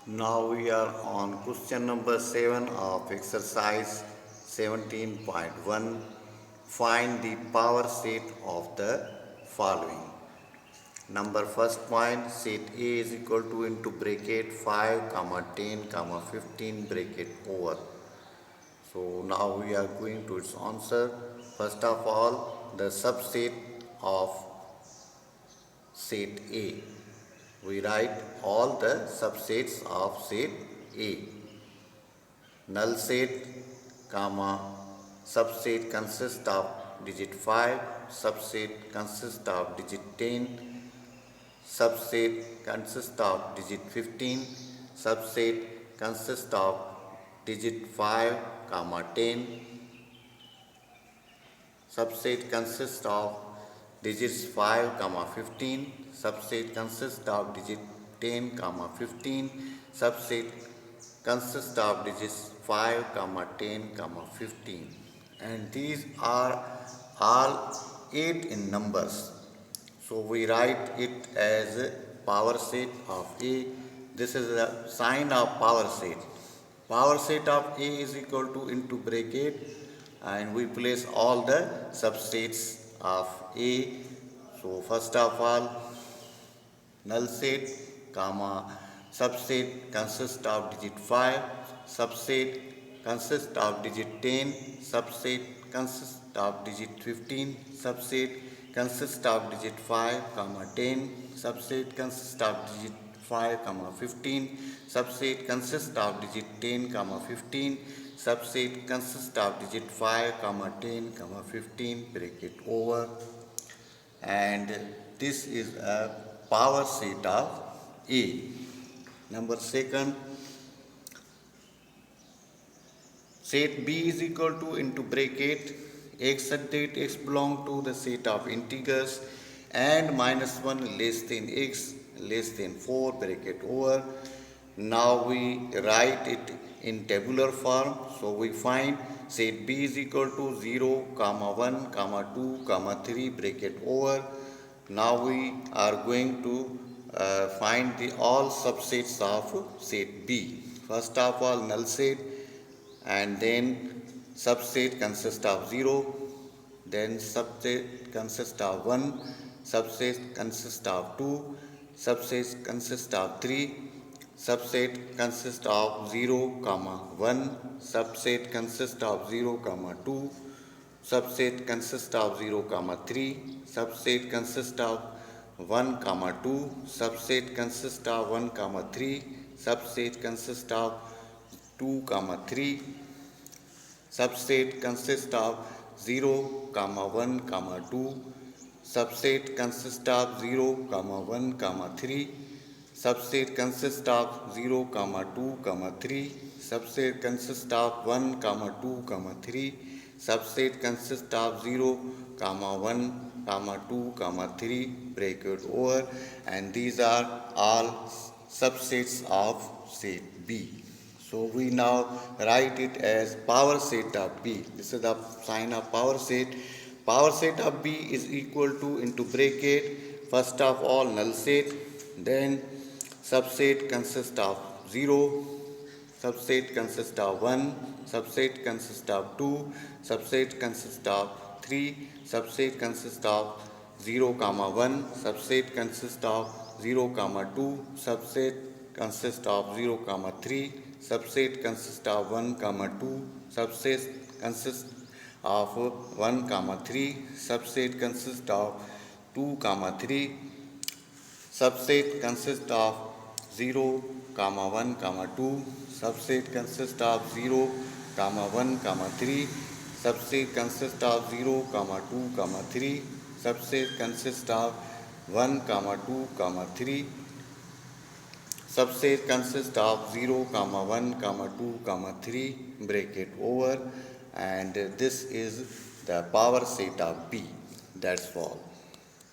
Now we are on question number 7 of exercise 17.1. Find the power set of the following. Number first point, set A is equal to into bracket 5 comma 10 comma 15 bracket over. So now we are going to its answer. First of all, the subset of set A. We write all the subsets of set A. Null set, comma, subset consists of digit 5, subset consists of digit 10, subset consists of digit 15, subset consists of digit 5, comma 10, subset consists of digits 5, comma 15, subset consists of digit 10, comma 15, subset consists of digits 5, comma 10, comma 15, and these are all 8 in numbers. So we write it as a power set of A. This is the sign of power set. Power set of A is equal to into bracket, and we place all the subsets of A. So first of all, null set, comma, subset consists of digit 5, subset consists of digit 10, subset consists of digit 15, subset consists of digit 5, comma 10, subset consists of digit 5, comma 15, subset consists of digit 10, comma 15, subset consists of digit 5, comma 10, comma 15 bracket over, and this is a power set of A. Number second, set B is equal to into bracket x such that x belong to the set of integers and minus 1 less than x less than 4 bracket over. Now we write it in tabular form. So we find set B is equal to 0, comma 1, comma 2, comma 3 bracket over. Now we are going to find the all subsets of set B. First of all, null set, and then subset consists of 0, then subset consists of 1, subset consists of 2, subset consists of 3, subset consists of 0, comma 1, subset consists of 0, comma 2, subset consists of 0, comma 3, subset consists of 1, comma 2, subset consists of 1, comma 3, subset consists of 2, comma 3, subset consists of 0, comma 1, comma 2, subset consists of 0, comma 1, comma 3, subset consists of 0, comma 2, comma 3, subset consists of 1, comma 2, comma 3, subset consists of 0, comma 1, comma 2, comma 3 bracket over, and these are all subsets of set B. So we now write it as power set of B. This is the sign of power set. Power set of B is equal to into bracket, first of all null set, then subset consists of 0, subset consists of 1, subset consists of 2, subset consists of 3, subset consists of 0, comma 1, subset consists of 0, comma 2, subset consists of 0, comma 3, subset consists of 1, comma 2, subset consists of 1, comma 3, subset consists of 2, comma 3, subset consists of 0, comma 1, comma 2, subset consists of 0, comma 1, comma 3, subset consists of 0, comma 2, comma 3, subset consists of 1, comma 2, comma 3, subset consists of 0, comma 1, comma 2, comma 3 bracket over, and this is the power set of B. That's all.